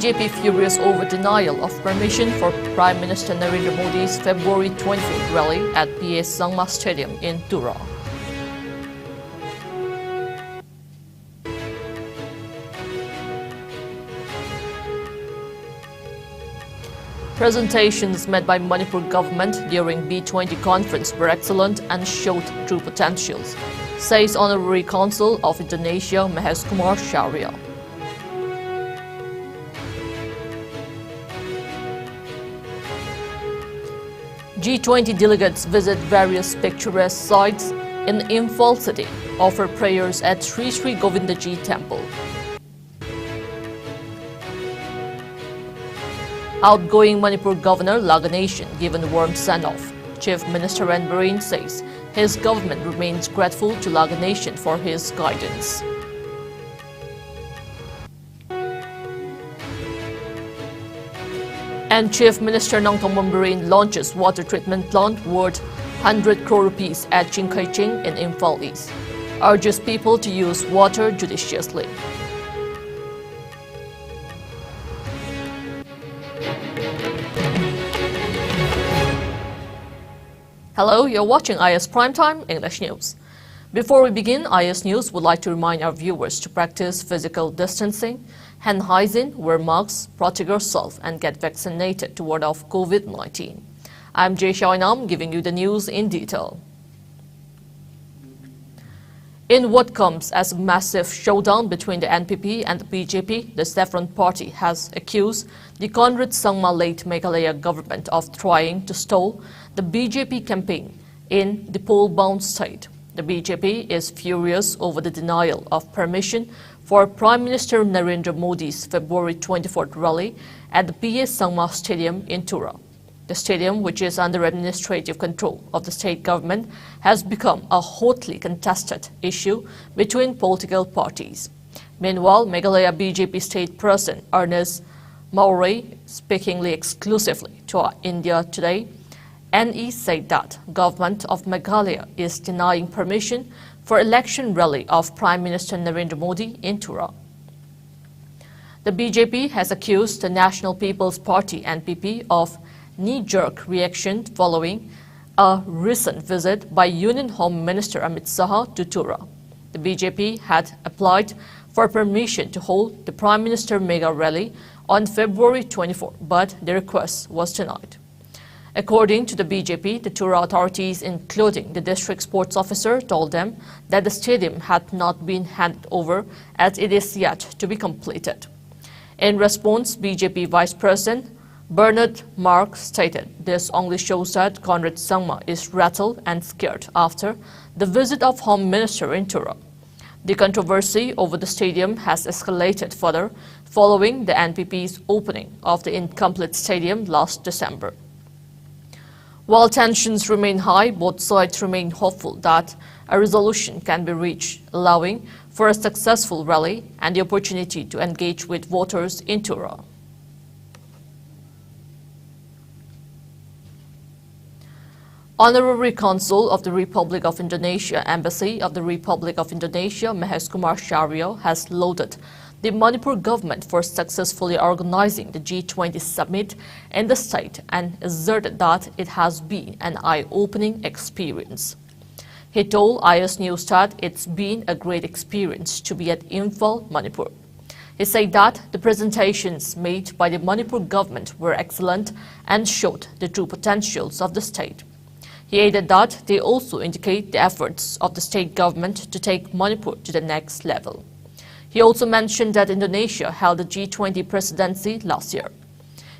BJP furious over denial of permission for Prime Minister Narendra Modi's February 24th rally at PA Sangma Stadium in Tura. Presentations made by Manipur government during B20 conference were excellent and showed true potentials, says Honorary Consul of Indonesia Kumar Sharia. G20 delegates visit various picturesque sites in Imphal city, offer prayers at Sri Sri Govindaji temple. Outgoing Manipur Governor Laganation given warm send-off. Chief Minister N. Bareen says his government remains grateful to Laganation for his guidance. And Chief Minister Nongthong Bareen launches water treatment plant worth 100 crore rupees at Chingkhaiching in Imphal East. Urges people to use water judiciously. Hello, you're watching IS Primetime English News. Before we begin, IS News would like to remind our viewers to practice physical distancing, hand hygiene, wear masks, protect yourself, and get vaccinated to ward off COVID-19. I'm JESSIA OINAM giving you the news in detail. In what comes as a massive showdown between the NPP and the BJP, the Saffron Party has accused the Conrad Sangma late Meghalaya government of trying to stall the BJP campaign in the poll-bound state. The BJP is furious over the denial of permission for Prime Minister Narendra Modi's February 24th rally at the PA Sangma Stadium in Tura. The stadium, which is under administrative control of the state government, has become a hotly contested issue between political parties. Meanwhile, Meghalaya BJP State President Ernest Maurey, speaking exclusively to India Today, NE said that government of Meghalaya is denying permission for election rally of Prime Minister Narendra Modi in Tura. The BJP has accused the National People's Party NPP of knee-jerk reaction following a recent visit by Union Home Minister Amit Saha to Tura. The BJP had applied for permission to hold the Prime Minister Mega rally on February 24, but the request was denied. According to the BJP, the Tura authorities, including the district sports officer, told them that the stadium had not been handed over as it is yet to be completed. In response, BJP Vice President Bernard Mark stated this only shows that Conrad Sangma is rattled and scared after the visit of Home Minister in Tura. The controversy over the stadium has escalated further following the NPP's opening of the incomplete stadium last December. While tensions remain high, both sides remain hopeful that a resolution can be reached, allowing for a successful rally and the opportunity to engage with voters in Tura. Honorary Consul of the Republic of Indonesia, Embassy of the Republic of Indonesia, Kumar Sharia, has lauded the Manipur government for successfully organizing the G20 summit in the state and asserted that it has been an eye-opening experience. He told IS News that it's been a great experience to be at Imphal, Manipur. He said that the presentations made by the Manipur government were excellent and showed the true potentials of the state. He added that they also indicate the efforts of the state government to take Manipur to the next level. He also mentioned that Indonesia held the G20 presidency last year.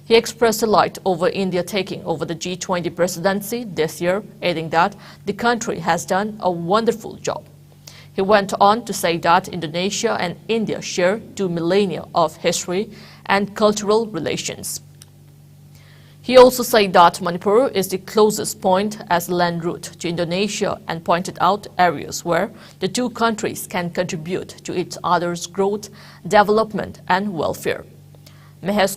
He expressed delight over India taking over the G20 presidency this year, adding that the country has done a wonderful job. He went on to say that Indonesia and India share 2 millennia of history and cultural relations. He also said that Manipur is the closest point as a land route to Indonesia and pointed out areas where the two countries can contribute to each other's growth, development and welfare.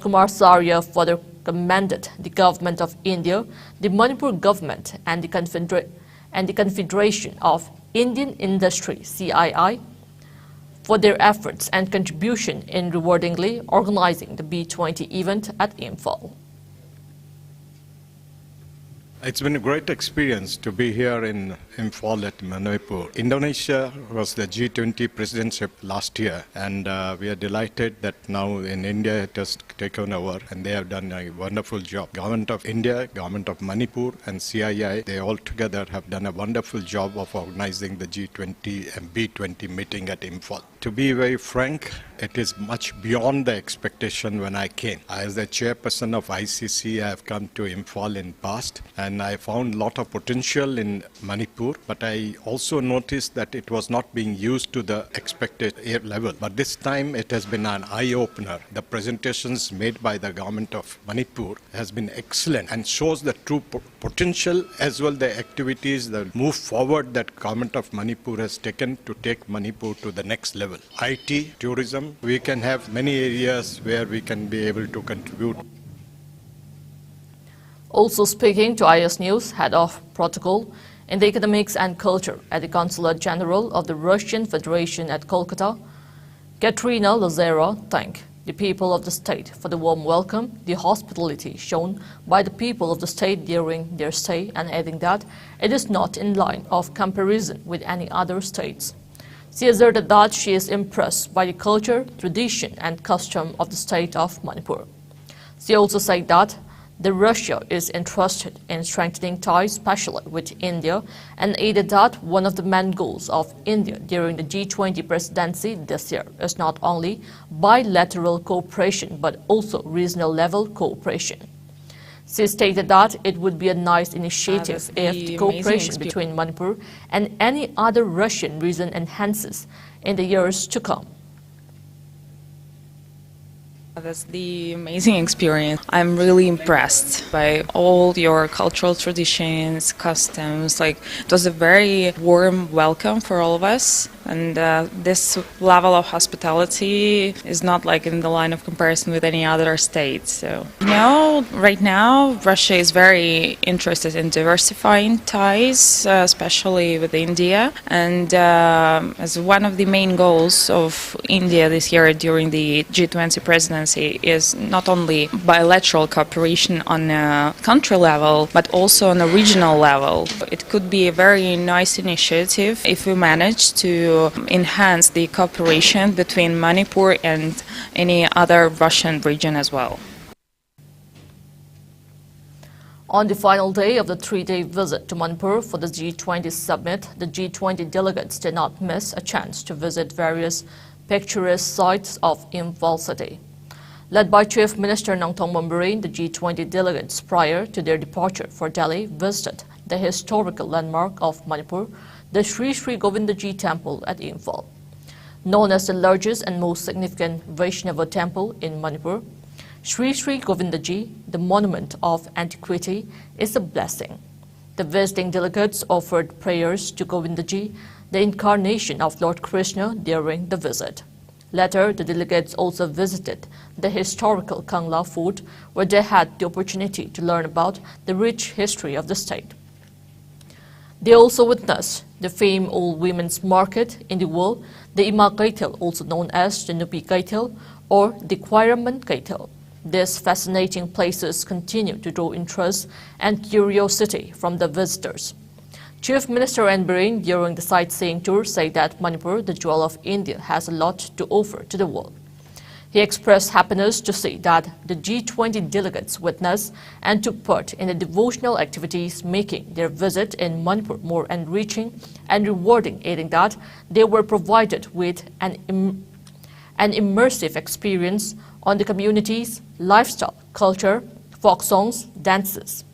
Kumar Sharia further commended the government of India, the Manipur government and the Confederation of Indian Industry (CII) for their efforts and contribution in rewardingly organizing the B20 event at Imphal. It's been a great experience to be here in Imphal at Manipur. Indonesia was the G20 presidency last year, and we are delighted that now in India it has taken over, and they have done a wonderful job. Government of India, Government of Manipur and CII, they all together have done a wonderful job of organizing the G20 and B20 meeting at Imphal. To be very frank, it is much beyond the expectation when I came. As the chairperson of ICC, I have come to Imphal in past, and I found a lot of potential in Manipur, but I also noticed that it was not being used to the expected level. But this time it has been an eye-opener. The presentations made by the government of Manipur has been excellent and shows the true potential as well the activities, the move forward that government of Manipur has taken to take Manipur to the next level. IT, tourism, we can have many areas where we can be able to contribute. Also speaking to IS News, Head of Protocol in the Economics and Culture at the Consulate General of the Russian Federation at Kolkata, Katerina Lazareva thanked the people of the state for the warm welcome, the hospitality shown by the people of the state during their stay, and adding that it is not in line of comparison with any other states. She asserted that she is impressed by the culture, tradition and custom of the state of Manipur. She also said that Russia is interested in strengthening ties, especially with India, and added that one of the main goals of India during the G20 presidency this year is not only bilateral cooperation but also regional level cooperation. She stated that it would be a nice initiative if the cooperation between Manipur and any other Russian region enhances in the years to come. That's the amazing experience. I'm really impressed by all your cultural traditions, customs. It was a very warm welcome for all of us. And this level of hospitality is not in the line of comparison with any other state. So, right now, Russia is very interested in diversifying ties, especially with India. And as one of the main goals of India this year during the G20 presidency is not only bilateral cooperation on a country level, but also on a regional level. It could be a very nice initiative if we manage to enhance the cooperation between Manipur and any other Russian region as well. On the final day of the three-day visit to Manipur for the G20 summit, the G20 delegates did not miss a chance to visit various picturesque sites of Imphal city. Led by Chief Minister Nangthong Mombarin, the G20 delegates prior to their departure for Delhi visited the historical landmark of Manipur, the Sri Sri Govindaji temple at Imphal. Known as the largest and most significant Vaishnava temple in Manipur, Sri Sri Govindaji, the monument of antiquity, is a blessing. The visiting delegates offered prayers to Govindaji, the incarnation of Lord Krishna, during the visit. Later, the delegates also visited the historical Kangla fort, where they had the opportunity to learn about the rich history of the state. They also witnessed the famed old women's market in the world, the Ima Kaitel, also known as the Nupi Kaitel or the Kwairaman Kaitel. These fascinating places continue to draw interest and curiosity from the visitors. Chief Minister Mombarin, during the sightseeing tour, said that Manipur, the jewel of India, has a lot to offer to the world. He expressed happiness to see that the G20 delegates witnessed and took part in the devotional activities, making their visit in Manipur more enriching and rewarding, adding that they were provided with an immersive experience on the community's lifestyle, culture, folk songs, dances.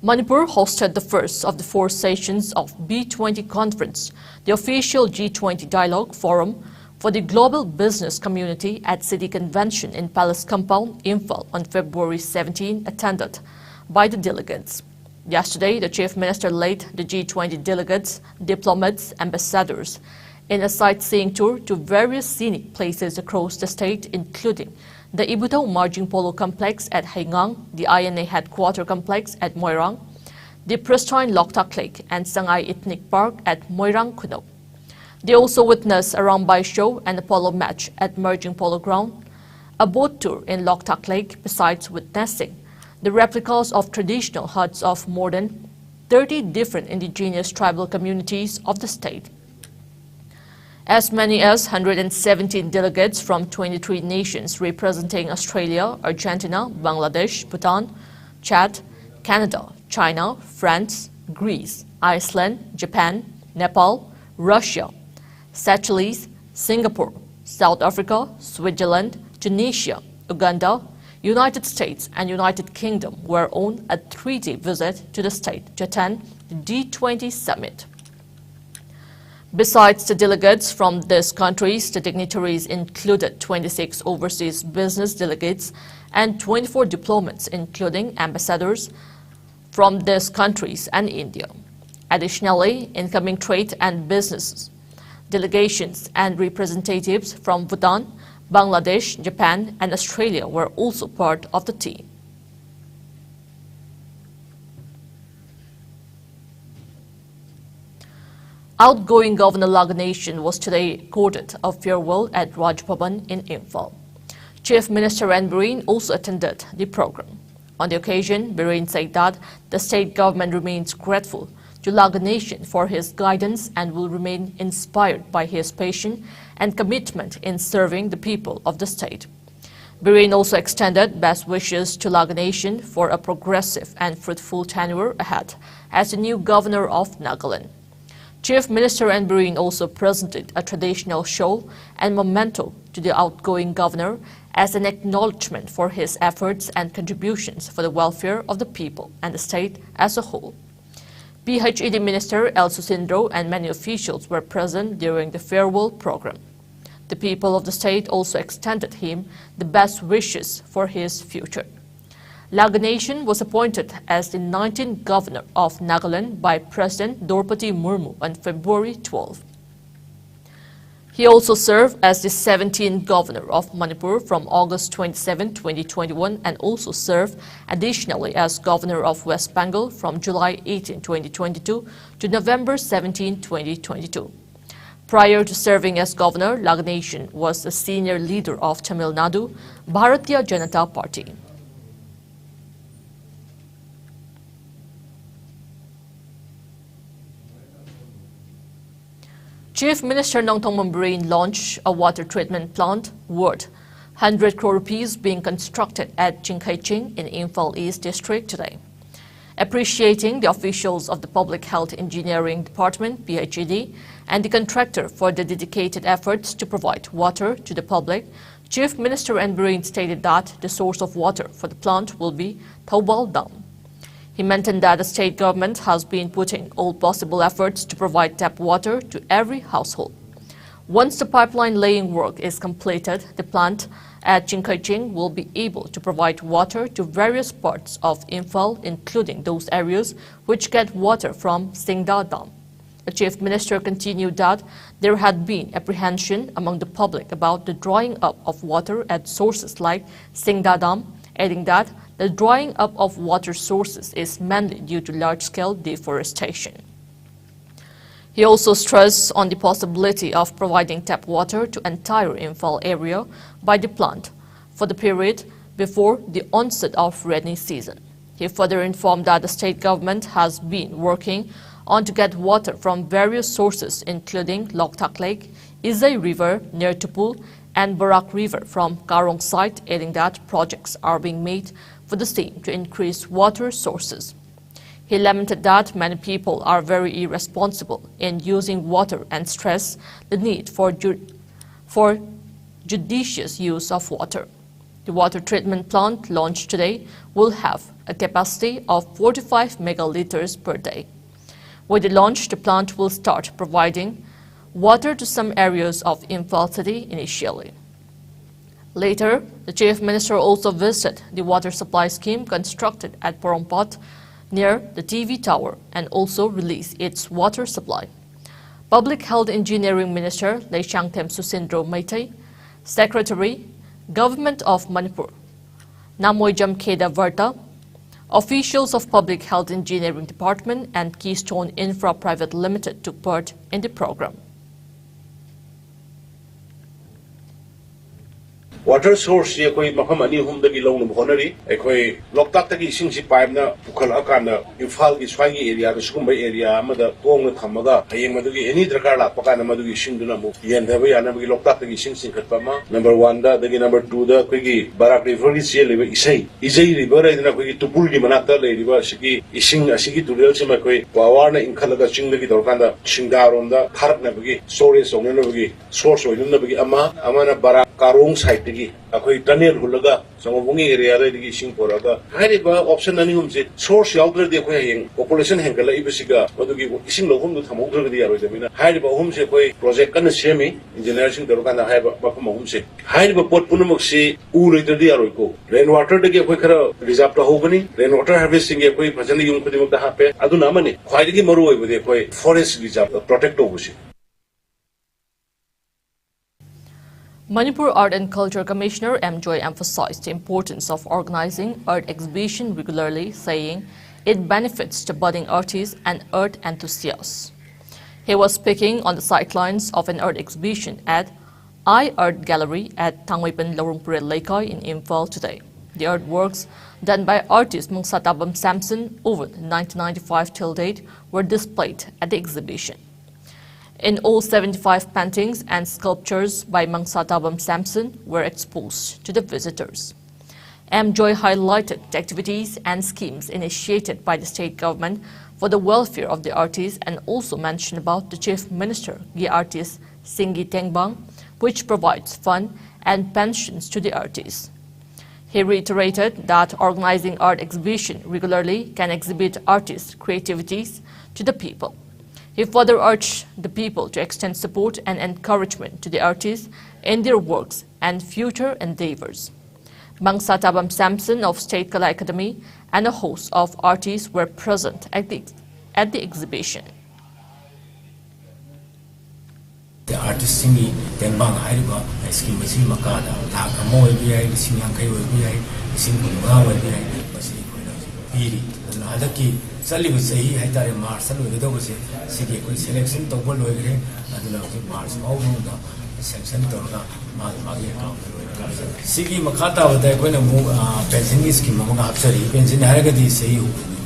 Manipur hosted the first of the 4 sessions of B20 conference, the official G20 dialogue forum for the global business community at City Convention in Palace Compound, Imphal, on February 17, attended by the delegates. Yesterday, the Chief Minister led the G20 delegates, diplomats, ambassadors in a sightseeing tour to various scenic places across the state, including the Ibutao Margin Polo Complex at Haingang, the INA Headquarter Complex at Moirang, the pristine Loktak Lake and Sangay Ethnic Park at Moirang Kuno. They also witnessed a Rambai show and a polo match at Merging Polo Ground, a boat tour in Loktak Lake, besides witnessing the replicas of traditional huts of more than 30 different indigenous tribal communities of the state. As many as 117 delegates from 23 nations representing Australia, Argentina, Bangladesh, Bhutan, Chad, Canada, China, France, Greece, Iceland, Japan, Nepal, Russia, Seychelles, Singapore, South Africa, Switzerland, Tunisia, Uganda, United States and United Kingdom were on a 3-day visit to the state to attend the G20 summit. Besides the delegates from these countries, the dignitaries included 26 overseas business delegates and 24 diplomats, including ambassadors from these countries and India. Additionally, incoming trade and business delegations and representatives from Bhutan, Bangladesh, Japan, and Australia were also part of the team. Outgoing Governor Laganation was today accorded a farewell at Raj Bhavan in Imphal. Chief Minister N. Bireen also attended the program. On the occasion, Bireen said that the state government remains grateful to Laganation for his guidance and will remain inspired by his passion and commitment in serving the people of the state. Bireen also extended best wishes to Laganation for a progressive and fruitful tenure ahead as the new governor of Nagaland. Chief Minister N. Bireen also presented a traditional show and memento to the outgoing governor as an acknowledgement for his efforts and contributions for the welfare of the people and the state as a whole. PHED Minister El Susindro and many officials were present during the farewell program. The people of the state also extended him the best wishes for his future. Laganation was appointed as the 19th governor of Nagaland by President Draupadi Murmu on February 12. He also served as the 17th governor of Manipur from August 27, 2021 and also served additionally as governor of West Bengal from July 18, 2022 to November 17, 2022. Prior to serving as governor, Laganation was the senior leader of Tamil Nadu Bharatiya Janata Party. Chief Minister Nongthong Bireen launched a water treatment plant worth 100 crore rupees being constructed at Jinkhaiching in Imphal East District today. Appreciating the officials of the Public Health Engineering Department, PHED, and the contractor for the dedicated efforts to provide water to the public, Chief Minister N. Bireen stated that the source of water for the plant will be Taubal Dam. He maintained that the state government has been putting all possible efforts to provide tap water to every household. Once the pipeline laying work is completed, the plant at Jinkhaiching will be able to provide water to various parts of Imphal, including those areas which get water from Singda Dam. The Chief Minister continued that there had been apprehension among the public about the drying up of water at sources like Singda Dam, adding that the drying up of water sources is mainly due to large-scale deforestation. He also stressed on the possibility of providing tap water to entire Imphal area by the plant for the period before the onset of rainy season. He further informed that the state government has been working on to get water from various sources including Loktak Lake, Izai River near Tupul and Barak River from Karong site, adding that projects are being made for the same to increase water sources. He lamented that many people are very irresponsible in using water and stressed the need for judicious use of water. The water treatment plant launched today will have a capacity of 45 megaliters per day. With the launch, the plant will start providing water to some areas of Imphal city initially. Later, the Chief Minister also visited the water supply scheme constructed at Porompat near the TV tower and also released its water supply. Public Health Engineering Minister Leishangthem Susindro Maitai, Secretary, Government of Manipur, Namoijam Kheda Varta, officials of Public Health Engineering Department and Keystone Infra Private Limited took part in the program. water source ye koi mafam ani hum dagi long no honari e koi loktak tagi ising si pipe na pukhal akana Imphal gi swai gi area ga sugum area amada tong na thamaga hayeng madugi any drakar la pakana madugi ising duna mu yen da ya na gi loktak tagi ising sing khat pama number 1 da dagi number 2 da koi gi barak river gi se lebe isai river ai na koi gi tupul gi manakta le river sigi ising asigi tudel sima koi power na inkhalaga ching dagi dorkanda singdarom da tharak na bagi storage song na bagi source oil na bagi ama na barak karong site gi akoi tunnel hulaga samabungi area da gi ising poraga hari ba option ani hum se source yaudre de koi hayeng population hengala ibisiga madugi ising lohum du thamok di yaro jamina hari ba hum se koi project kan semi engineer sing dorkanda hai ba hum se hari ba pot punumok se u loiter di yaro ko rain water de koi khara reserve ta hogani rain water harvesting ge koi phajani yung khudimok da hape aduna amani khwai gi maru oi de koi forest reserve protect hobusi. Manipur Art and Culture Commissioner M. Joy emphasized the importance of organizing art exhibition regularly, saying it benefits the budding artists and art enthusiasts. He was speaking on the sidelines of an art exhibition at iArt Gallery at Thangwaipan Lorongpure Laikai in Imphal today. The artworks done by artist Mungsatabam Samson over 1995 till date were displayed at the exhibition. In all 75 paintings and sculptures by Mungsatabam Samson were exposed to the visitors. M. Joy highlighted the activities and schemes initiated by the state government for the welfare of the artists and also mentioned about the Chief Minister, Gi Artist Singgi Tengbang, which provides fund and pensions to the artists. He reiterated that organizing art exhibition regularly can exhibit artists' creativities to the people. He further urged the people to extend support and encouragement to the artists in their works and future endeavors. Mungsatabam Samson of State Kala Academy and a host of artists were present at the exhibition. The artist singi tengbang hariba scheme masi makada la kamo bi singyang kai bi sing bunga bi masi koina piri adaki sali sahi haitare mars salo do bose sigi koi selection to bol loigre adula mars maunga selection to ga ma ge account sigi makata wada koina mu pension scheme ma ga hapsari pension haragadi sahi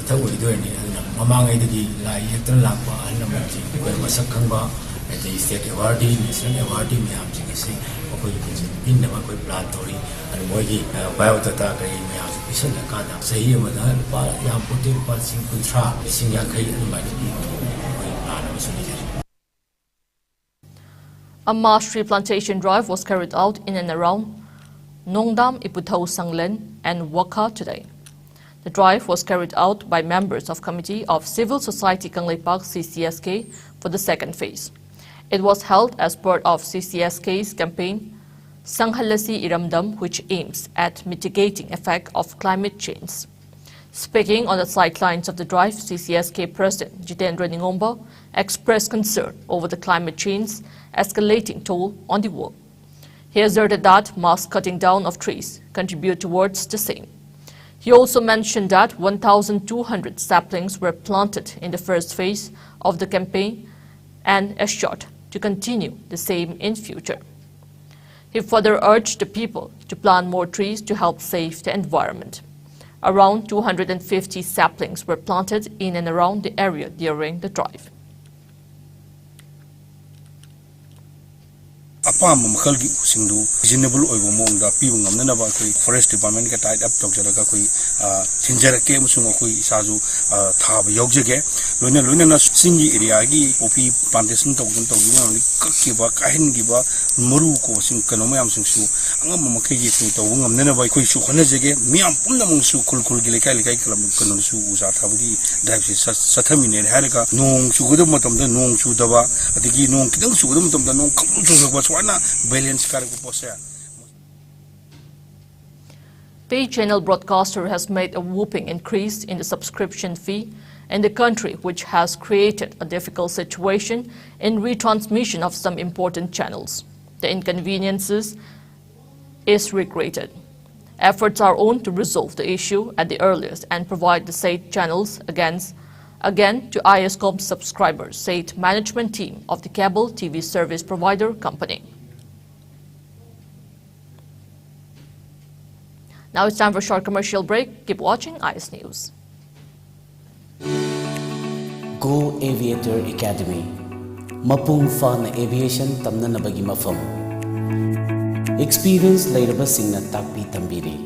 thawoi do ni mamangai dagi lai yatra lakwa anna ji koi masak khangba the state awardee, national awardee, me am saying say, okay, in the Makoi Plantori and Mogi, Biotata, me am saying the Kana, say here with her, Yam put in what sing contra, sing Yakai and by the people. A mass tree plantation drive was carried out in and around Nongdam, Iputau, Sanglen, and Waka today. The drive was carried out by members of Committee of Civil Society Kanglei Park CCSK for the second phase. It was held as part of CCSK's campaign Sanghalasi Iramdam, which aims at mitigating effect of climate change. Speaking on the sidelines of the drive, CCSK President Jitendra Ningomba expressed concern over the climate change escalating toll on the world. He asserted that mass cutting down of trees contribute towards the same. He also mentioned that 1,200 saplings were planted in the first phase of the campaign and assured to continue the same in future. He further urged the people to plant more trees to help save the environment. Around 250 saplings were planted in and around the area during the drive. Apam makhalgi usingdu reasonable oibo mongda pibu ngamna ba koi forest department ka tied up tokjara koi chinjara ke musung koi sazu thab yogjege loina singi area gi popi plantation tokjun tokjun kakki ba kahin gi ba muru ko sing kanoma yam singsu angam makke gi tu to ngamna ba koi su khona jege miam pumna mungsu khulkhul gi lekai kalam kanon su usa thabgi drive sathamine harika nong su godam matamda nong su daba adigi nong kidang su godam matamda nong khulu Pay channel broadcaster has made a whopping increase in the subscription fee in the country, which has created a difficult situation in retransmission of some important channels. The inconveniences is regretted. Efforts are on to resolve the issue at the earliest and provide the said channels again to Iscom subscribers, said management team of the cable TV service provider company. Now it's time for a short commercial break. Keep watching IS News. Go Aviator Academy, Mapung Fana Aviation Tamnanabagi Mafam. Experience Lairaba Singna Takpi Tambiri.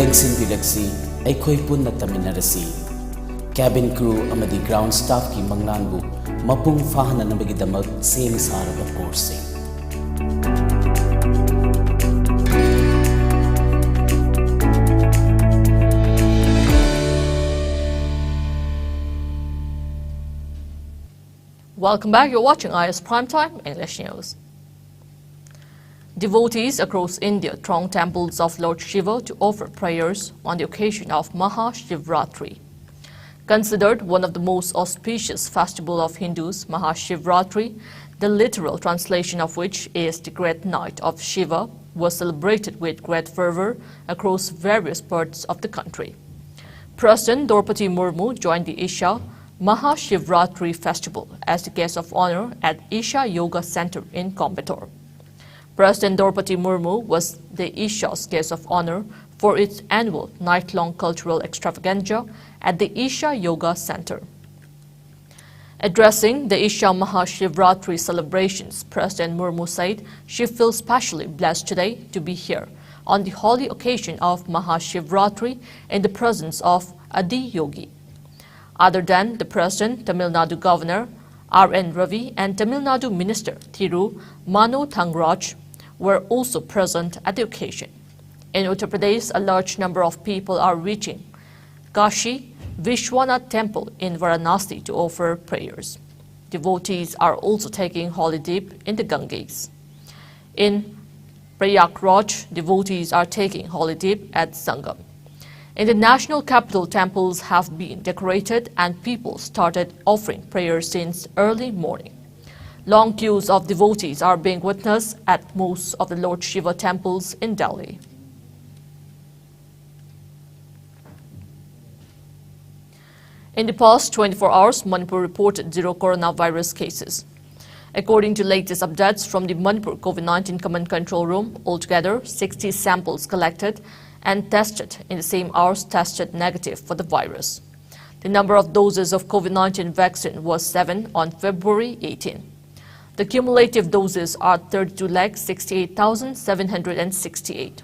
Lengsin Bilaksi, Aikoi Punna Taminarasi. Cabin crew amadi ground staff ki manglanbu Mapung Fahana Nabagidamak Sem Saraba Coursing. Welcome back. You're watching IS Primetime English News. Devotees across India throng temples of Lord Shiva to offer prayers on the occasion of Mahashivratri. Considered one of the most auspicious festivals of Hindus, Mahashivratri, the literal translation of which is the Great Night of Shiva, was celebrated with great fervor across various parts of the country. President Draupadi Murmu joined the Isha Mahashivratri festival as the guest of honor at Isha Yoga Center in Coimbatore. President Draupadi Murmu was the Isha's guest of honor for its annual night-long cultural extravaganza at the Isha Yoga Center. Addressing the Isha Mahashivratri celebrations, President Murmu said she feels specially blessed today to be here on the holy occasion of Mahashivratri in the presence of Adi Yogi. Other than the President, Tamil Nadu Governor R.N. Ravi and Tamil Nadu Minister Thiru Mano Thangraj were also present at the occasion. In Uttar Pradesh, a large number of people are reaching Kashi Vishwanath Temple in Varanasi to offer prayers. Devotees are also taking holy dip in the Ganges. In Prayagraj, devotees are taking holy dip at Sangam. In the national capital, temples have been decorated and people started offering prayers since early morning. Long queues of devotees are being witnessed at most of the Lord Shiva temples in Delhi. In the past 24 hours, Manipur reported 0 coronavirus cases. According to latest updates from the Manipur COVID-19 Command Control Room, altogether 60 samples collected and tested in the same hours tested negative for the virus. The number of doses of COVID-19 vaccine was 7 on February 18. The cumulative doses are 32,68,768.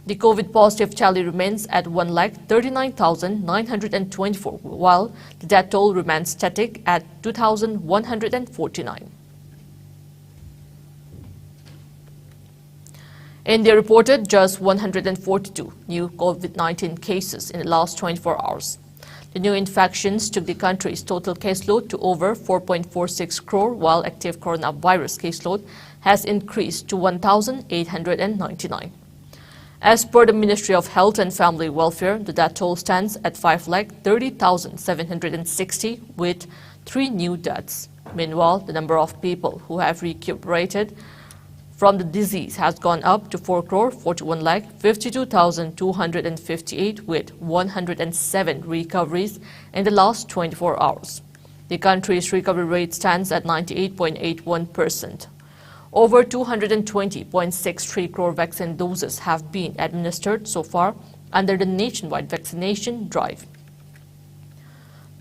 The COVID positive tally remains at 1,39,924, while the death toll remains static at 2,149. India reported just 142 new COVID-19 cases in the last 24 hours. The new infections took the country's total caseload to over 4.46 crore, while active coronavirus caseload has increased to 1,899. As per the Ministry of Health and Family Welfare, the death toll stands at 5,30,760 with 3 new deaths. Meanwhile, the number of people who have recuperated from the disease has gone up to 4,41,52,258 with 107 recoveries in the last 24 hours. The country's recovery rate stands at 98.81%. Over 220.63 crore vaccine doses have been administered so far under the nationwide vaccination drive.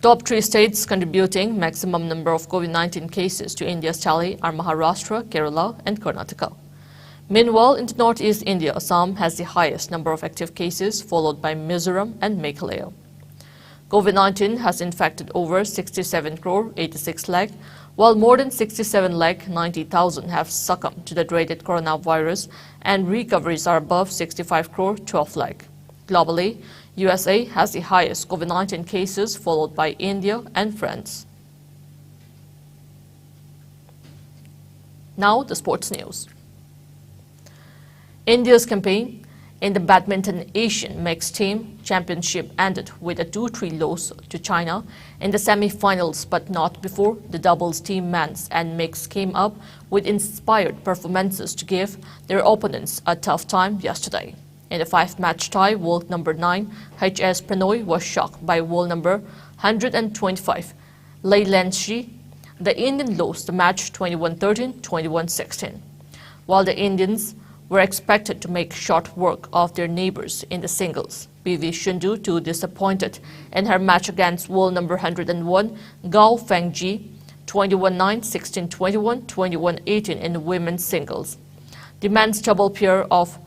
Top 3 states contributing maximum number of COVID-19 cases to India's tally are Maharashtra, Kerala and Karnataka. Meanwhile, in the northeast India, Assam has the highest number of active cases, followed by Mizoram and Meghalaya. COVID-19 has infected over 67 crore 86 lakh, while more than 67 lakh 90,000 have succumbed to the dreaded coronavirus and recoveries are above 65 crore 12 lakh. Globally, USA has the highest COVID-19 cases, followed by India and France. Now, the sports news. India's campaign in the Badminton Asian Mixed Team Championship ended with a 2-3 loss to China in the semi-finals, but not before the doubles team men's and mixed came up with inspired performances to give their opponents a tough time yesterday. In the 5-match tie, world number 9, HS Pranoy was shocked by world number 125, Lei Lenshi. the Indian lost the match 21-13, 21-16. While the Indians were expected to make short work of their neighbors in the singles, PV Shundu too disappointed in her match against world number 101 Gao Fengji 21-9, 16-21, 21-18 in the women's singles. The men's double pair of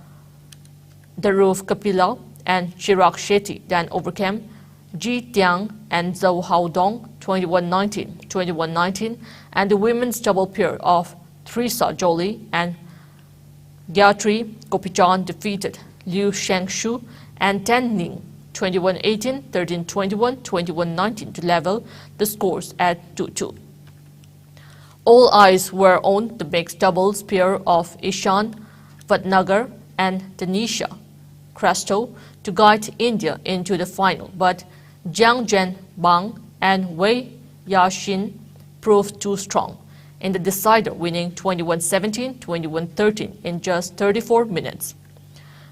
Dhruv Kapila and Chirag Shetty then overcame Ji Tiang and Zhou Haodong 21-19, 21-19, and the women's double pair of Theresa Jolie and Gayatri Gopichan defeated Liu Shengshu and Tan Ning 21-18, 13-21, 21-19 to level the scores at 2-2. All eyes were on the mixed doubles pair of Ishan Vatnagar and Tanisha Cresto to guide India into the final, but Jiang Zhen Bang and Wei Yaxin proved too strong in the decider, winning 21-17, 21-13 in just 34 minutes.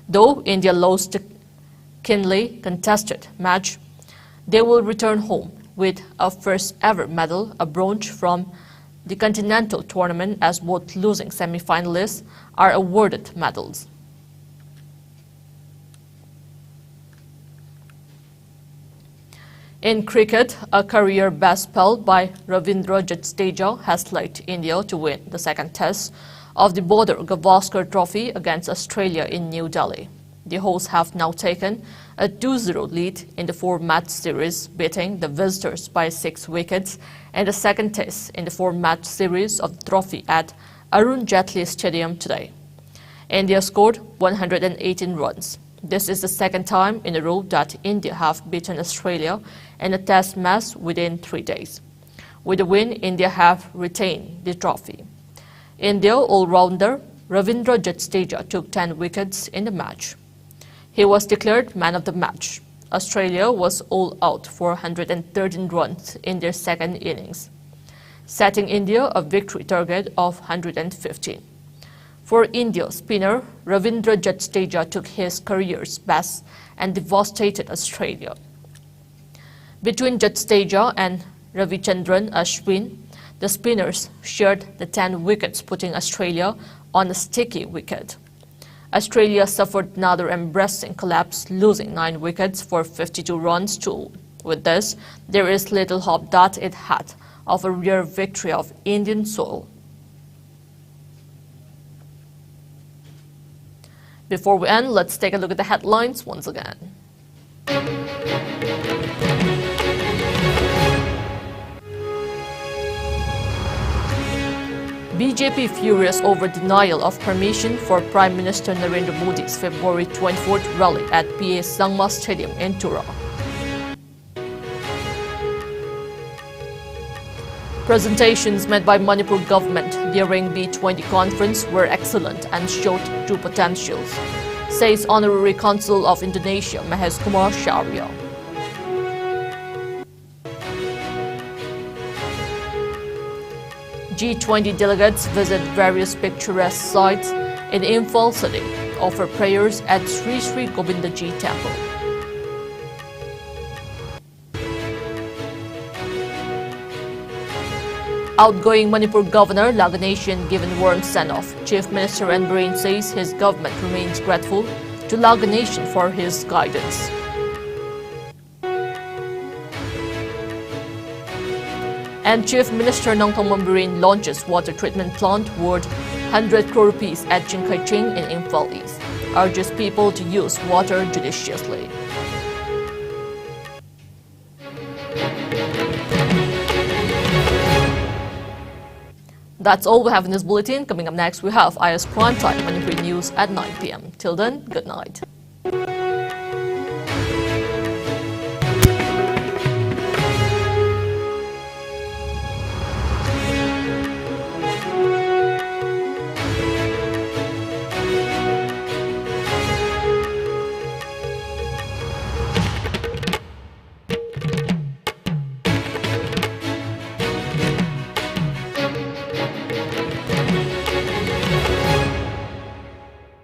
Though India lost the keenly contested match, they will return home with a first ever medal, a bronze from the continental tournament, as both losing semi-finalists are awarded medals. In cricket, a career best spell by Ravindra Jadeja has led India to win the second test of the Border Gavaskar Trophy against Australia in New Delhi. The hosts have now taken a 2-0 lead in the 4-match series, beating the visitors by 6 wickets in the second test in the 4-match series of the trophy at Arun Jaitley Stadium today. India scored 118 runs. This is the second time in a row that India have beaten Australia in a test match within 3 days. With the win, India have retained the trophy. India all-rounder Ravindra Jadeja took 10 wickets in the match. He was declared man of the match. Australia was all out for 113 runs in their second innings, setting India a victory target of 115. For India spinner, Ravindra Jadeja took his career's best and devastated Australia. Between Jadeja and Ravichandran Ashwin, the spinners shared the 10 wickets, putting Australia on a sticky wicket. Australia suffered another embarrassing collapse, losing 9 wickets for 52 runs too. With this, there is little hope that it had of a rare victory of Indian soil. Before we end, let's take a look at the headlines once again. BJP furious over denial of permission for Prime Minister Narendra Modi's February 24th rally at PA Sangma Stadium in Tura. Presentations made by Manipur government during B20 conference were excellent and showed true potentials, says Honorary Consul of Indonesia Mahesh Kumar Shaurya. G20 delegates visit various picturesque sites in Imphal city, offer prayers at Sri Sri Govindaji Temple. Outgoing Manipur Governor Laganesian given warm send-off. Chief Minister N. Biren says his government remains grateful to Laganesian for his guidance. And Chief Minister Nongthong Biren launches water treatment plant worth 100 crore rupees at Jinkaiching in Imphal East, urges people to use water judiciously. That's all we have in this bulletin. Coming up next, we have IS Prime Time Manipur News at 9 p.m. Till then, good night.